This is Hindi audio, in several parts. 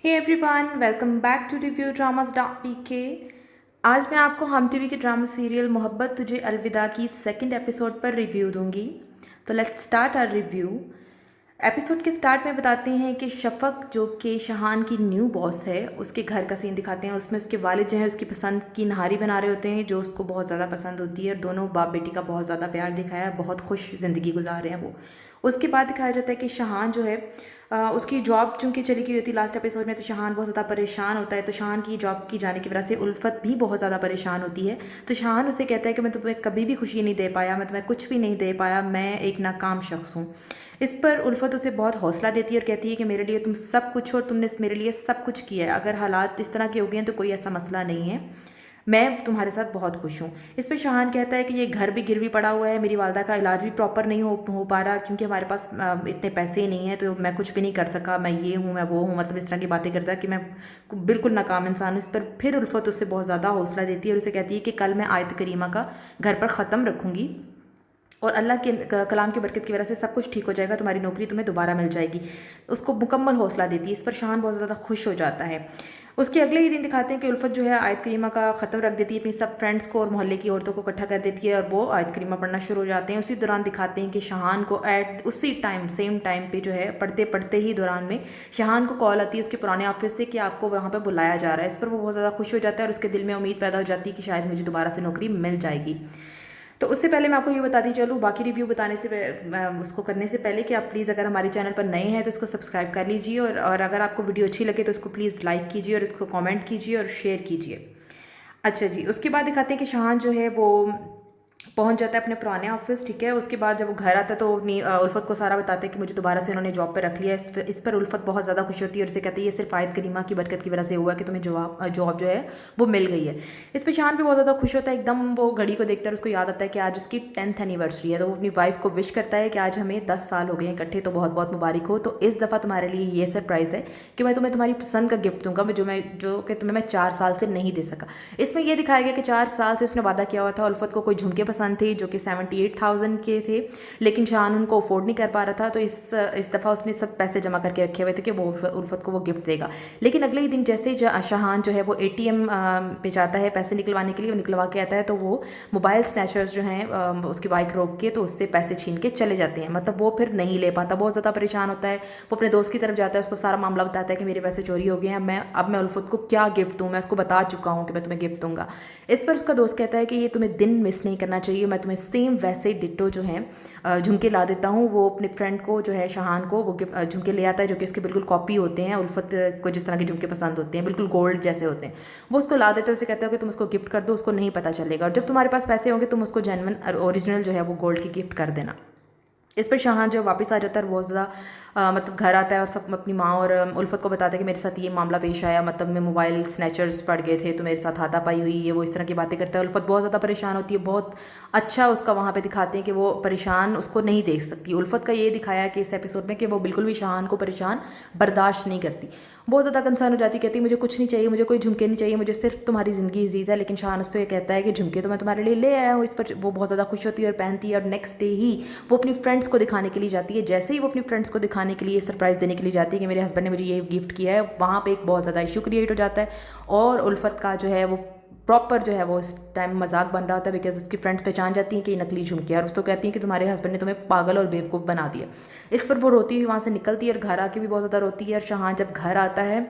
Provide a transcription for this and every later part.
Hey everyone, welcome back to review dramas PK. आज मैं आपको हम टीवी के ड्रामा सीरियल मोहब्बत तुझे अलविदा की सेकंड एपिसोड पर रिव्यू दूंगी। तो let's start our review. Episode के स्टार्ट में बताते हैं कि शफक जो कि शहान की न्यू बॉस है, उसके घर का सीन दिखाते हैं। उसमें उसके वालिद जो है उसकी पसंद की नहारी बना रहे होते हैं जो उसको बहुत ज़्यादा पसंद होती है। दोनों बाप बेटी का बहुत ज़्यादा प्यार दिखाया है, बहुत खुश ज़िंदगी गुजार रहे हैं वो। उसके बाद दिखाया जाता है कि शहान जो है उसकी जॉब चूँकि चली गई होती है लास्ट एपिसोड में, तो शहान बहुत ज़्यादा परेशान होता है। तो शहान की जॉब की जाने की वजह से उल्फत भी बहुत ज़्यादा परेशान होती है। तो शहान उसे कहता है कि मैं तुम्हें कभी भी खुशी नहीं दे पाया, मैं तुम्हें कुछ भी नहीं दे पाया, मैं एक नाकाम शख्स हूँ। इस पर उल्फत उसे बहुत हौसला देती है और कहती है कि मेरे लिए तुम सब कुछ हो, तुमने मेरे लिए सब कुछ किया है। अगर हालात इस तरह के हो गए हैं तो कोई ऐसा मसला नहीं है, मैं तुम्हारे साथ बहुत खुश हूँ। इस पर शहान कहता है कि ये घर भी गिरवी पड़ा हुआ है, मेरी वालदा का इलाज भी प्रॉपर नहीं हो पा रहा क्योंकि हमारे पास इतने पैसे नहीं हैं, तो मैं कुछ भी नहीं कर सका, मैं ये हूँ मैं वो हूँ, मतलब इस तरह की बातें करता है कि मैं बिल्कुल नाकाम इंसान हूँ। इस पर फिर उल्फत उससे बहुत ज़्यादा हौसला देती है और उसे कहती है कि कल मैं आयत करीमा का घर पर ख़त्म रखूँगी और अल्लाह के कलाम की बरकत की वजह से सब कुछ ठीक हो जाएगा, तुम्हारी नौकरी तुम्हें दोबारा मिल जाएगी। उसको मुकम्मल हौसला देती है। इस पर शहान बहुत ज़्यादा खुश हो जाता है। उसके अगले ही दिन दिखाते हैं कि उल्फत जो है आयत करीमा का ख़त्म रख देती है, अपनी सब फ्रेंड्स को और मोहल्ले की औरतों को इकट्ठा कर देती है और वो आयत करीमा पढ़ना शुरू हो जाते हैं। उसी दौरान दिखाते हैं कि शहान को एट उसी टाइम सेम टाइम पे जो है पढ़ते पढ़ते ही दौरान में शहान को कॉल आती है उसके पुराने ऑफिस से कि आपको वहाँ पर बुलाया जा रहा है। इस पर वो बहुत ज़्यादा खुश हो जाता है और उसके दिल में उम्मीद पैदा हो जाती है कि शायद मुझे दोबारा से नौकरी मिल जाएगी। तो उससे पहले मैं आपको ये बताती चलूँ, बाकी रिव्यू बताने से उसको करने से पहले कि आप प्लीज़ अगर हमारे चैनल पर नए हैं तो इसको सब्सक्राइब कर लीजिए और अगर आपको वीडियो अच्छी लगे तो इसको प्लीज़ लाइक कीजिए और इसको कमेंट कीजिए और शेयर कीजिए। अच्छा जी, उसके बाद दिखाते हैं कि शहान जो है वो पहुंच जाता है अपने पुराने ऑफिस। ठीक है, उसके बाद जब वो घर आता है तो अपनी उल्फत को सारा बताता है कि मुझे दोबारा से उन्होंने जॉब पे रख लिया। इस पर उल्फत बहुत ज़्यादा खुश होती है और उसे कहती है ये सिर्फ आयत करीमा की बरकत की वजह से हुआ कि तुम्हें जॉब जो है वो मिल गई है। इस पर शान भी बहुत ज़्यादा खुश होता है, एकदम वो घड़ी को देखता है और उसको याद आता है कि आज उसकी 10th एनिवर्सरी है। तो वो अपनी वाइफ को विश करता है कि आज हमें 10 साल हो गए हैं इकट्ठे, तो बहुत बहुत मुबारक हो। तो इस दफ़ा तुम्हारे लिए ये सरप्राइज़ है कि मैं तुम्हें तुम्हारी पसंद का गिफ्ट दूंगा, जो कि तुम्हें मैं 4 साल से नहीं दे सका। इसमें यह दिखाया गया कि 4 साल से उसने वादा किया हुआ था। उल्फत को कोई झुमके पसंद थे जो कि 78,000 के थे, लेकिन शाहान उनको अफोर्ड नहीं कर पा रहा था। तो इस दफ़ा उसने सब पैसे जमा करके रखे हुए थे कि वो उल्फत को वो गिफ्ट देगा। लेकिन अगले ही दिन जैसे ही शाहान जो है वो ATM पे जाता है पैसे निकलवाने के लिए, वो निकलवा के आता है तो वो मोबाइल स्नैचर्स जो हैं उसकी बाइक रोक के तो उससे पैसे छीन के चले जाते हैं। मतलब वो फिर नहीं ले पाता, बहुत ज़्यादा परेशान होता है। वो अपने दोस्त की तरफ जाता है, उसको सारा मामला बताता है कि मेरे पैसे चोरी हो गए हैं, अब मैं उल्फत को क्या गिफ्ट दूँ, मैं उसको बता चुका हूँ कि मैं तुम्हें गिफ्ट दूंगा। इस पर उसका दोस्त कहता है कि ये तुम्हें दिन मिस नहीं करना चाहिए, मैं तुम्हें सेम वैसे डिट्टो जो है झुमके ला देता हूँ। वो अपने फ्रेंड को जो है शाहान को वो झुमके ले आता है जो कि उसके बिल्कुल कॉपी होते हैं, उल्फत को जिस तरह के झुमके पसंद होते हैं बिल्कुल गोल्ड जैसे होते हैं, वो उसको ला देते हैं। उसे कहते हो कि तुम उसको गिफ्ट कर दो, उसको नहीं पता चलेगा, और जब तुम्हारे पास पैसे होंगे तुम उसको जेन्युइन ओरिजिनल जो है वो गोल्ड की गिफ्ट कर देना। इस पर शाहान जब वापस आ जाता है बहुत ज़्यादा मतलब घर आता है और सब अपनी माँ और उल्फत को बताता है कि मेरे साथ ये मामला पेश आया, मतलब मैं मोबाइल स्नैचर्स पड़ गए थे तो मेरे साथ हाथापाई हुई है, वो इस तरह की बातें करता है। उल्फत बहुत ज़्यादा परेशान होती है। बहुत अच्छा उसका वहाँ पे दिखाते हैं कि वो परेशान उसको नहीं देख सकती। उल्फत का ये दिखाया है कि इस एपिसोड में कि वो बिल्कुल भी शाहान को परेशान बर्दाश्त नहीं करती, बहुत ज़्यादा कंसर्न हो जाती, कहती मुझे कुछ नहीं चाहिए, मुझे कोई झुमके नहीं चाहिए, मुझे सिर्फ तुम्हारी ज़िंदगी अजीज़ है। लेकिन शाहान उससे कहता है कि झुमके तो मैं तुम्हारे लिए ले आया हूँ। इस पर वो बहुत ज़्यादा खुश होती है और पहनती है, और नेक्स्ट डे ही वो अपनी फ्रेंड्स को दिखाने के लिए जाती है। जैसे ही वो अपनी फ्रेंड्स को दिखाने के लिए सरप्राइज़ देने के लिए जाती है कि मेरे हस्बैंड ने मुझे ये गिफ्ट किया है, वहाँ पे एक बहुत ज़्यादा इशू क्रिएट हो जाता है और उल्फत का जो है वो प्रॉपर जो है वो इस टाइम मजाक बन रहा होता है, बिकॉज उसकी फ्रेंड्स पहचान जाती हैं कि ये नकली झुमके है और उसको कहती हैं कि तुम्हारे हस्बैंड ने तुम्हें पागल और बेवकूफ़ बना दिया। इस पर वो रोती हुई वहाँ से निकलती है और घर आके भी बहुत ज़्यादा रोती है। और शाहान जब घर आता है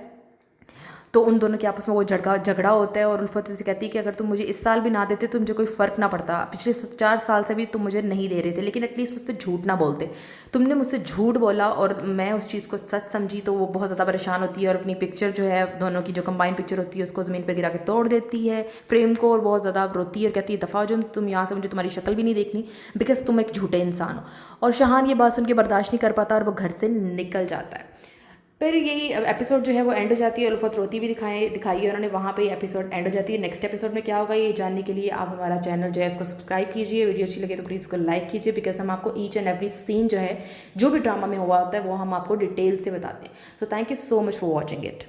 तो उन दोनों के आपस में वो झगड़ा होता है और उल्फत से कहती है कि अगर तुम मुझे इस साल भी ना देते तो मुझे कोई फ़र्क ना पड़ता, पिछले 4 साल से भी तुम मुझे नहीं दे रहे थे, लेकिन एटलीस्ट मुझसे झूठ ना बोलते, तुमने मुझसे झूठ बोला और मैं उस चीज़ को सच समझी। तो वो बहुत ज़्यादा परेशान होती है और अपनी पिक्चर जो है दोनों की जो कंबाइन पिक्चर होती है उसको ज़मीन पर गिरा के तोड़ देती है फ्रेम को, और बहुत ज़्यादा रोती है और कहती है दफ़ा जो तुम यहाँ से, मुझे तुम्हारी शक्ल भी नहीं देखनी, बिकॉज तुम एक झूठे इंसान हो। और शाहान ये बात सुन के बर्दाश्त नहीं कर पाता और वो घर से निकल जाता है। फिर यही एपिसोड जो है वो एंड हो जाती है। उल्फत रोती भी दिखाई है उन्होंने, वहाँ पे एपिसोड एंड हो जाती है। नेक्स्ट एपिसोड में क्या होगा ये जानने के लिए आप हमारा चैनल जो है उसको सब्सक्राइब कीजिए, वीडियो अच्छी लगे तो प्लीज़ इसको लाइक कीजिए, बिकॉज हम आपको ईच एंड एवरी सीन जो है जो भी ड्रामा में हुआ होता है वो हम आपको डिटेल से बताते हैं। So thank you so much for watching it.